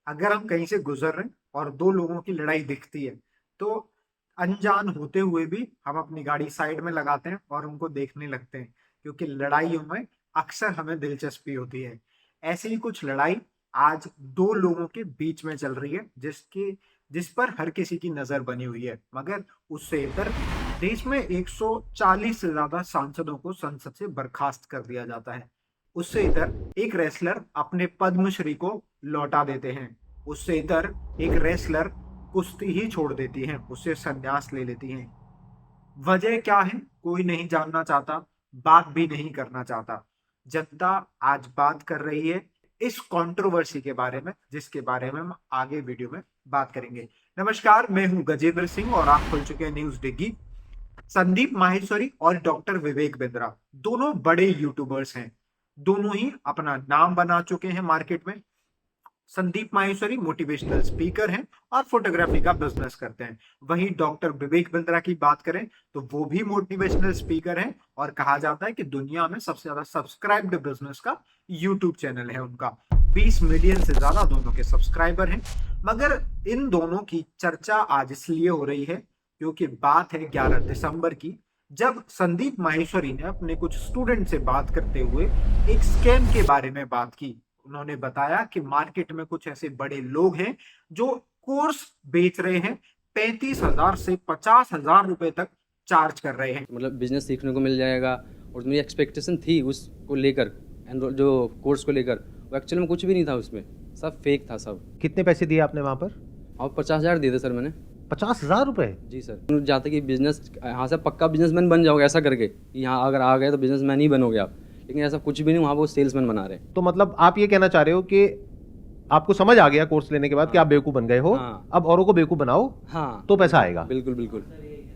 अगर हम कहीं से गुजर रहे हैं और दो लोगों की लड़ाई दिखती है तो अनजान होते हुए भी हम अपनी गाड़ी साइड में लगाते हैं और उनको देखने लगते हैं, क्योंकि लड़ाइयों में अक्सर हमें दिलचस्पी होती है। ऐसी ही कुछ लड़ाई आज दो लोगों के बीच में चल रही है, जिस पर हर किसी की नजर बनी हुई है। मगर उससे इतर देश में 140 से ज्यादा सांसदों को संसद से बर्खास्त कर दिया जाता है। उससे इधर एक रेसलर अपने पद्मश्री को लौटा देते हैं। उससे इधर एक रेसलर कुश्ती ही छोड़ देती है, उससे संन्यास ले लेती हैं। वजह क्या है कोई नहीं जानना चाहता, बात भी नहीं करना चाहता। जनता आज बात कर रही है इस कंट्रोवर्सी के बारे में, जिसके बारे में हम आगे वीडियो में बात करेंगे। नमस्कार, मैं हूं गजेंद्र सिंह और आप खुल चुके हैं न्यूज डिग्गी। संदीप माहेश्वरी और डॉक्टर विवेक बिंद्रा दोनों बड़े यूट्यूबर्स हैं। दोनों ही अपना नाम बना चुके हैं मार्केट में। संदीप माहेश्वरी मोटिवेशनल स्पीकर हैं और फोटोग्राफी का बिजनेस करते हैं। वहीं डॉक्टर विवेक बिंद्रा की बात करें तो वो भी मोटिवेशनल स्पीकर हैं और कहा जाता है कि दुनिया में सबसे ज्यादा सब्सक्राइब्ड बिजनेस का यूट्यूब चैनल है उनका। 20 मिलियन से ज्यादा दोनों के सब्सक्राइबर हैं। मगर इन दोनों की चर्चा आज इसलिए हो रही है क्योंकि बात है 11 दिसंबर की, जब संदीप माहेश्वरी ने अपने कुछ स्टूडेंट से बात करते हुए एक स्कैम के बारे में बात की। उन्होंने बताया कि मार्केट में कुछ ऐसे बड़े लोग हैं जो कोर्स बेच रहे हैं, 35,000 से 50,000 रुपए तक चार्ज कर रहे हैं। मतलब बिजनेस सीखने को मिल जाएगा। और मेरी एक्सपेक्टेशन थी उसको लेकर, जो कोर्स को लेकर, वो एक्चुअल में कुछ भी नहीं था, उसमें सब फेक था सब। कितने पैसे दिए आपने वहाँ पर? और 50,000 दिए थे सर मैंने। 50,000 रुपए? जी सर। जाते कि बिजनेस यहाँ से पक्का बिजनेसमैन बन जाओगे ऐसा करके, यहाँ अगर आ गए तो बिजनेसमैन ही बनोगे आप, लेकिन ऐसा कुछ भी नहीं, वहाँ वो सेल्समैन बना रहे हैं। तो मतलब आप ये कहना चाह रहे हो कि आपको समझ आ गया कोर्स लेने के बाद कि आप बेवकूफ़ बन गए हो। हाँ। अब औरों को बेवकूफ़ बनाओ, हाँ, तो पैसा आएगा। बिल्कुल बिल्कुल।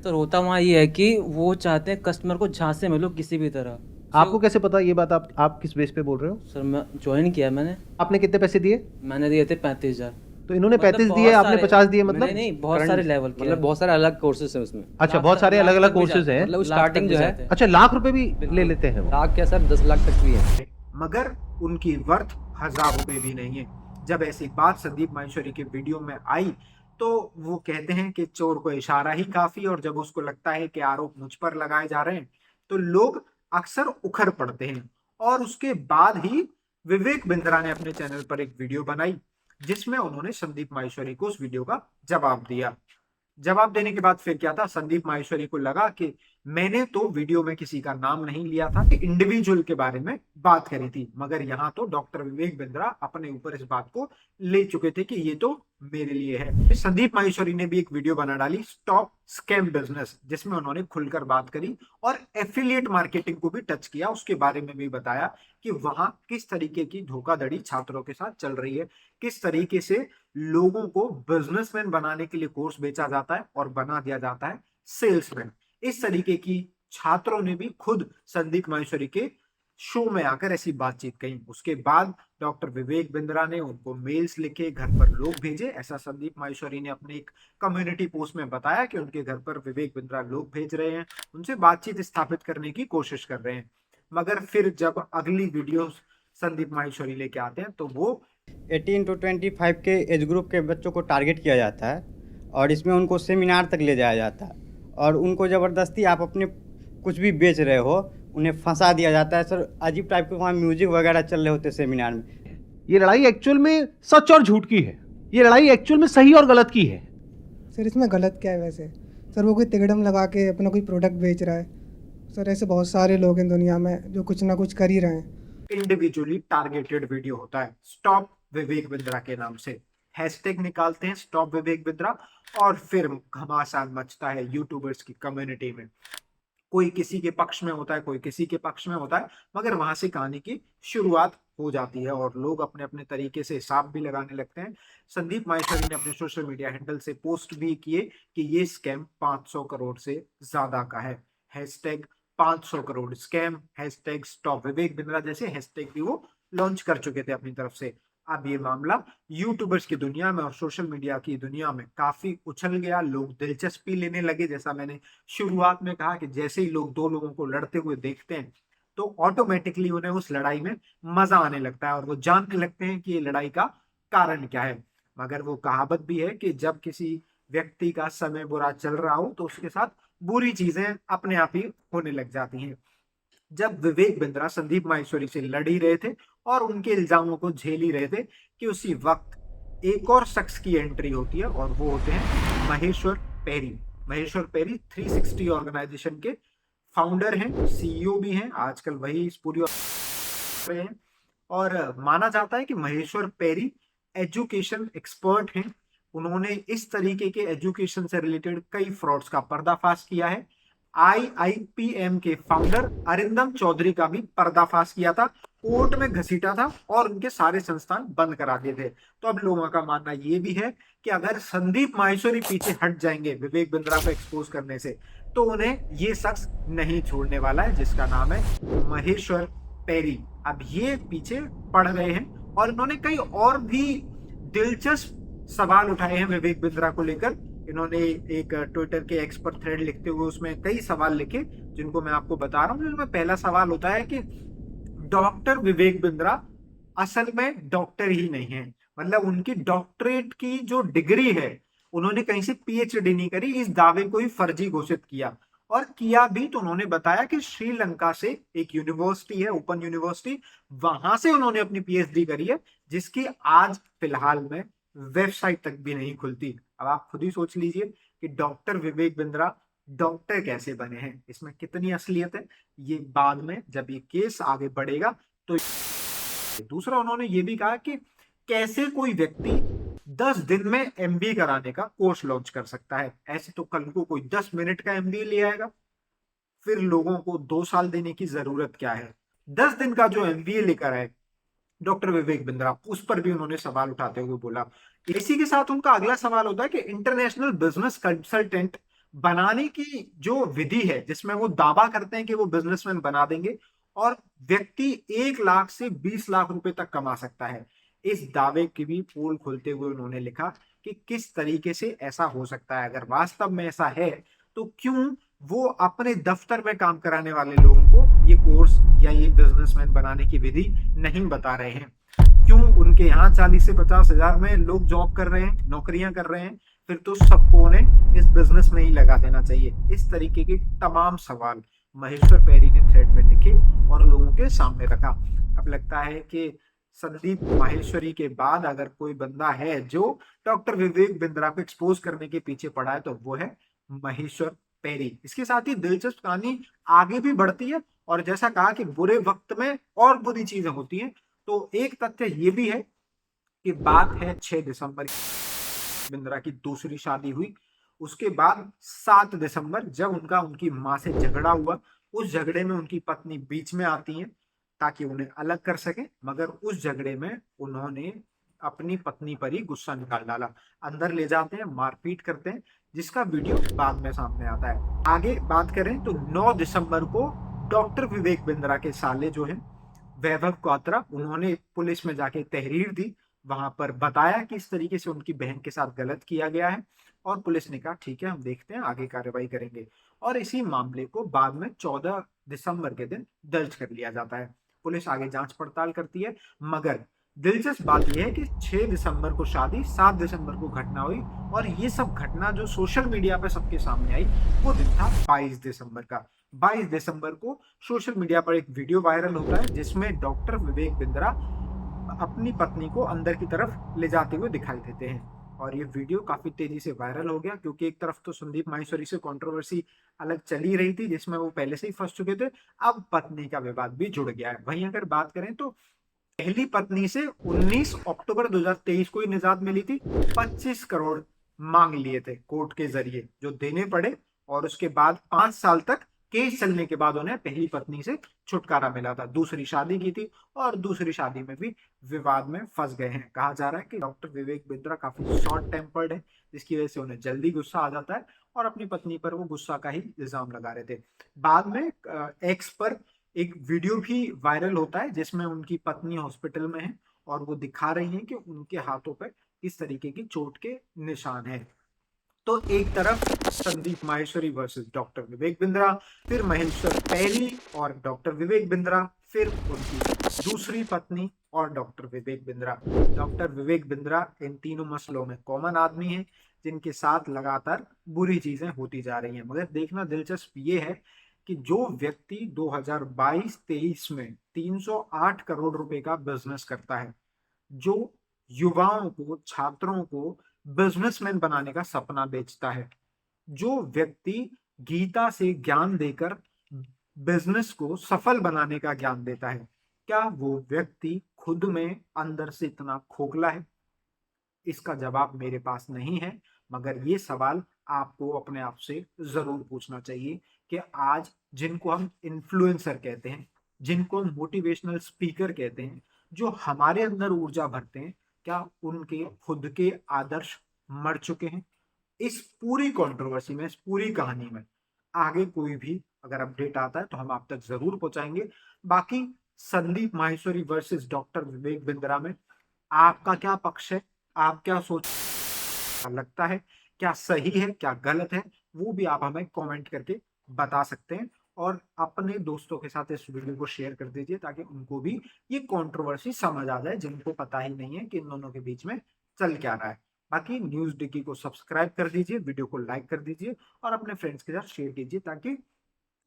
तो होता वहाँ ये है कि वो चाहते हैं कस्टमर को झांसे में लो किसी भी तरह। आपको कैसे पता ये बात? आप किस बेस पे बोल रहे हो? सर मैं ज्वाइन किया मैंने। आपने कितने पैसे दिए? मैंने दिए थे 35,000। तो इन्होंने मतलब 35 बहुत दिए, आपने सारे- 50 दिए, मतलब? नहीं बहुत सारे लेवल के मतलब बहुत सारे अलग कोर्सेज हैं उसमें। अच्छा, बहुत सारे अलग अलग कोर्सेज हैं। मतलब लाख स्टार्टिंग तक जो भी है जाते हैं। अच्छा, लाख रुपए भी ले लेते हैं वो? लाख क्या सर, 10 लाख तक भी है। मगर उनकी वर्थ 1,000 रुपए भी नहीं है। जब ऐसी बात संदीप माहेश्वरी के वीडियो में आई तो वो कहते हैं कि चोर को इशारा ही काफी, और जब उसको लगता है कि आरोप मुझ पर लगाए जा रहे हैं तो लोग अक्सर उखड़ पड़ते हैं। और उसके बाद ही विवेक बिंद्रा ने अपने चैनल पर एक वीडियो बनाई जिसमें उन्होंने संदीप माहेश्वरी को उस वीडियो का जवाब दिया। जवाब देने के बाद फिर क्या था, संदीप माहेश्वरी को लगा कि मैंने तो वीडियो में किसी का नाम नहीं लिया था, कि इंडिविजुअल के बारे में बात करी थी, मगर यहाँ तो डॉक्टर विवेक बिंद्रा अपने ऊपर इस बात को ले चुके थे कि ये तो मेरे लिए है। संदीप माहेश्वरी ने भी एक वीडियो बना डाली, स्टॉप स्कैम बिजनेस, जिसमें उन्होंने खुलकर बात करी और एफिलिएट मार्केटिंग को भी टच किया। उसके बारे में भी बताया कि वहां किस तरीके की धोखाधड़ी छात्रों के साथ चल रही है, किस तरीके से लोगों को बिजनेसमैन बनाने के लिए कोर्स बेचा जाता है और बना दिया जाता है सेल्समैन। इस तरीके की छात्रों ने भी खुद संदीप माहेश्वरी के शो में आकर ऐसी बातचीत कही। उसके बाद डॉक्टर विवेक बिंद्रा ने उनको मेल्स लिखे, घर पर लोग भेजे। ऐसा संदीप माहेश्वरी ने अपने एक कम्युनिटी पोस्ट में बताया कि उनके घर पर विवेक बिंद्रा लोग भेज रहे हैं, उनसे बातचीत स्थापित करने की कोशिश कर रहे हैं। मगर फिर जब अगली वीडियो संदीप माहेश्वरी लेके आते हैं तो वो 18 to 25 के एज ग्रुप के बच्चों को टारगेट किया जाता है और इसमें उनको सेमिनार तक ले जाया जाता है और उनको ज़बरदस्ती आप अपने कुछ भी बेच रहे हो उन्हें फंसा दिया जाता है। सर अजीब टाइप के वहाँ म्यूजिक वगैरह चल रहे होते हैं सेमिनार में। ये लड़ाई एक्चुअल में सच और झूठ की है, ये लड़ाई एक्चुअल में सही और गलत की है। सर इसमें गलत क्या है वैसे? सर वो कोई तिकड़म लगा के अपना कोई प्रोडक्ट बेच रहा है। सर ऐसे बहुत सारे लोग हैं दुनिया में जो कुछ ना कुछ कर ही रहे हैं। इंडिविजुअली टारगेटेड वीडियो होता है स्टॉप विवेक बिंद्रा के नाम से, हैशटैग निकालते हैं स्टॉप विवेक बिंद्रा और फिर घमासान मचता है यूट्यूबर्स की कम्युनिटी में। कोई किसी के पक्ष में होता है, कोई किसी के पक्ष में होता है, मगर वहां से कहानी की शुरुआत हो जाती है और लोग अपने अपने तरीके से हिसाब भी लगाने लगते हैं। संदीप माहेश्वरी ने अपने सोशल मीडिया हैंडल से पोस्ट भी किए कि ये स्कैम 500 करोड़ से ज्यादा का है। Hashtag 500 crore scam, hashtag stop Vivek Bindra जैसे हैशटैग भी वो लॉन्च कर चुके थे अपनी तरफ से। अब ये मामला यूट्यूबर्स की दुनिया में और सोशल मीडिया की दुनिया में काफी उछल गया, लोग दिलचस्पी लेने लगे। जैसा मैंने शुरुआत में कहा कि जैसे ही लोग दो लोगों को लड़ते हुए देखते हैं तो ऑटोमेटिकली उन्हें उस लड़ाई में मजा आने लगता है और वो जानने लगते हैं कि ये लड़ाई का कारण क्या है। मगर वो कहावत भी है कि जब किसी व्यक्ति का समय बुरा चल रहा हो तो उसके साथ बुरी चीजें अपने आप ही होने लग जाती हैं। जब विवेक बिंद्रा संदीप माहेश्वरी से लड़ ही रहे थे और उनके इल्जामों को झेल ही रहे थे कि उसी वक्त एक और शख्स की एंट्री होती है और वो होते हैं महेश्वर पेरी। महेश्वर पेरी 360 ऑर्गेनाइजेशन के फाउंडर हैं, सीईओ भी हैं, आजकल वही इस पूरी रहे हैं। और माना जाता है कि महेश्वर पेरी एजुकेशन एक्सपर्ट हैं। उन्होंने इस तरीके के एजुकेशन से रिलेटेड कई फ्रॉड्स का पर्दाफाश किया है। IIPM के फाउंडर अरिंदम चौधरी का भी पर्दाफाश किया था, कोर्ट में घसीटा था और उनके सारे संस्थान बंद करा दिए थे। तो अब लोगों का मानना ये भी है कि अगर संदीप माहेश्वरी पीछे हट जाएंगे विवेक बिंद्रा को एक्सपोज करने से, तो उन्हें ये शख्स नहीं छोड़ने वाला है, जिसका नाम है महेश्वर पेरी। अब ये पीछे पड़ रहे हैं और इन्होंने कई और भी दिलचस्प सवाल उठाए हैं विवेक बिंद्रा को लेकर। इन्होंने एक ट्विटर के एक्स पर थ्रेड लिखते हुए उसमें कई सवाल लिखे, जिनको मैं आपको बता रहा हूँ। जिनमें पहला सवाल होता है कि डॉक्टर विवेक बिंद्रा असल में डॉक्टर ही नहीं है, मतलब उनकी डॉक्टरेट की जो डिग्री है उन्होंने कहीं से PhD नहीं करी, इस दावे को ही फर्जी घोषित किया। और किया भी तो उन्होंने बताया कि श्रीलंका से एक यूनिवर्सिटी है, ओपन यूनिवर्सिटी, वहां से उन्होंने अपनी PhD करी है, जिसकी आज फिलहाल में वेबसाइट तक भी नहीं खुलती। अब आप खुद ही सोच लीजिए कि डॉक्टर विवेक बिंद्रा डॉक्टर कैसे बने हैं, इसमें कितनी असलियत है। ये बाद में जब ये केस आगे बढ़ेगा तो। दूसरा, उन्होंने ये भी कहा कि कैसे कोई व्यक्ति 10 दिन में MBA कराने का कोर्स लॉन्च कर सकता है। ऐसे तो कल को कोई 10 मिनट का MBA ले आएगा, फिर लोगों को 2 साल देने की जरूरत क्या है। 10 दिन का जो MBA लेकर आए डॉक्टर विवेक बिंद्रा, उस पर भी उन्होंने सवाल उठाते हुए बोला। इसी के साथ उनका अगला सवाल होता है कि इंटरनेशनल बिजनेस कंसल्टेंट बनाने की जो विधि है, जिसमें वो दावा करते हैं कि वो बिजनेसमैन बना देंगे और व्यक्ति 1 लाख से 20 लाख रुपए तक कमा सकता है, इस दावे की भी पोल खोलते हुए उन्होंने लिखा कि किस तरीके से ऐसा हो सकता है। अगर वास्तव में ऐसा है तो क्यों वो अपने दफ्तर में काम कराने वाले लोगों को ये कोर्स या ये बिजनेसमैन बनाने की विधि नहीं बता रहे हैं। क्यों उनके यहाँ 40 से 50 हजार में लोग जॉब कर रहे हैं, नौकरियां कर रहे हैं, फिर तो सबको उन्हें इस बिजनेस में ही लगा देना चाहिए। इस तरीके के तमाम सवाल महेश्वर पेरी ने थ्रेड में लिखे और लोगों के सामने रखा। अब लगता है कि संदीप माहेश्वरी के बाद अगर कोई बंदा है जो डॉक्टर विवेक बिंद्रा को एक्सपोज करने के पीछे पड़ा है तो वो है महेश्वर पेरी। इसके साथ ही दिलचस्प कहानी आगे भी बढ़ती है और जैसा कहा कि बुरे वक्त में और बुरी चीजें होती हैं, तो एक तथ्य ये भी है कि बात है 6 दिसंबर बिंद्रा की दूसरी शादी हुई। उसके बाद 7 दिसंबर जब उनकी माँ से झगड़ा हुआ, उस झगड़े में उनकी पत्नी बीच में आती है ताकि उन्हें अलग कर सके, मगर उस झगड़े में उन्होंने अपनी पत्नी पर ही गुस्सा निकाल डाला, अंदर ले जाते हैं, मारपीट करते हैं, जिसका वीडियो बाद में सामने आता है। आगे बात करें तो 9 दिसंबर को डॉक्टर विवेक बिंद्रा के साले जो हैं वैभव क्वात्रा, उन्होंने पुलिस में जाके तहरीर दी, वहां पर बताया कि इस तरीके से उनकी बहन के साथ गलत किया गया है और पुलिस ने कहा ठीक है हम देखते हैं, आगे कार्रवाई करेंगे। और इसी मामले को बाद में 14 दिसंबर के दिन दर्ज कर लिया जाता है। पुलिस आगे जांच पड़ताल करती है, मगर दिलचस्प बात यह है कि 6 दिसंबर को शादी, 7 दिसंबर को घटना हुई और ये सब घटना जो सोशल मीडिया पर सबके सामने आई वो दिन था 22 दिसंबर का। 22 दिसंबर को सोशल मीडिया पर एक वीडियो वायरल होता है जिसमें डॉक्टर विवेक बिंद्रा अपनी पत्नी को अंदर की तरफ ले जाते हुए दिखाई देते हैं और ये वीडियो काफी तेजी से वायरल हो गया, क्योंकि एक तरफ तो संदीप माहेश्वरी से कंट्रोवर्सी अलग चली रही थी जिसमें वो पहले से ही फंस चुके थे, अब पत्नी का विवाद भी जुड़ गया है। वहीं अगर बात करें तो पहली पत्नी से 19 अक्टूबर 2023 को ही निजात मिली थी। 25 करोड़ मांग लिए थे कोर्ट के जरिए जो देने पड़े और उसके बाद 5 साल तक केस चलने के बाद उन्हें पहली पत्नी से छुटकारा मिला था। दूसरी शादी की थी और दूसरी शादी में भी विवाद में फंस गए हैं। कहा जा रहा है कि डॉक्टर विवेक बिंद्रा काफी शॉर्ट टेम्पर्ड है, जिसकी वजह से उन्हें जल्दी गुस्सा आ जाता है और अपनी पत्नी पर वो गुस्सा का ही इल्जाम लगा रहे थे। बाद में एक्स पर एक वीडियो भी वायरल होता है जिसमें उनकी पत्नी हॉस्पिटल में है और वो दिखा रही है कि उनके हाथों पर किस तरीके की चोट के निशान है। तो एक तरफ संदीप माहेश्वरी वर्सेस डॉक्टर विवेक बिंद्रा, फिर महेश्वर पहली और डॉक्टर विवेक बिंद्रा, फिर उनकी दूसरी पत्नी और डॉक्टर विवेक बिंद्रा। डॉक्टर विवेक बिंद्रा इन तीनों मसलों में कॉमन आदमी हैं जिनके साथ लगातार बुरी चीजें होती जा रही हैं। मगर देखना दिलचस्प ये है कि जो व्यक्ति 2022-23 में 308 करोड़ रुपए का बिजनेस करता है, जो युवाओं को, छात्रों को बिजनेसमैन बनाने का सपना बेचता है, जो व्यक्ति गीता से ज्ञान देकर बिजनेस को सफल बनाने का ज्ञान देता है, क्या वो व्यक्ति खुद में अंदर से इतना खोखला है? इसका जवाब मेरे पास नहीं है, मगर ये सवाल आपको अपने आप से जरूर पूछना चाहिए कि आज जिनको हम इन्फ्लुएंसर कहते हैं, जिनको हम मोटिवेशनल स्पीकर कहते हैं, जो हमारे अंदर ऊर्जा भरते हैं, क्या उनके खुद के आदर्श मर चुके हैं? इस पूरी कंट्रोवर्सी में, इस पूरी कहानी में आगे कोई भी अगर अपडेट आता है तो हम आप तक जरूर पहुंचाएंगे। बाकी संदीप माहेश्वरी वर्सेस डॉक्टर विवेक बिंद्रा में आपका क्या पक्ष है? आप क्या सोच लगता है? क्या सही है, क्या गलत है? वो भी आप हमें कमेंट करके बता सकते हैं और अपने दोस्तों के साथ इस वीडियो को शेयर कर दीजिए ताकि उनको भी ये कंट्रोवर्सी समझ आ जाए, जिनको पता ही नहीं है कि इन दोनों के बीच में चल क्या रहा है। बाकी न्यूज डिकी को सब्सक्राइब कर दीजिए, वीडियो को लाइक कर दीजिए और अपने फ्रेंड्स के साथ शेयर कीजिए ताकि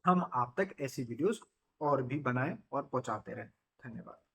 हम आप तक ऐसी वीडियोस और भी बनाएं और पहुंचाते रहें। धन्यवाद।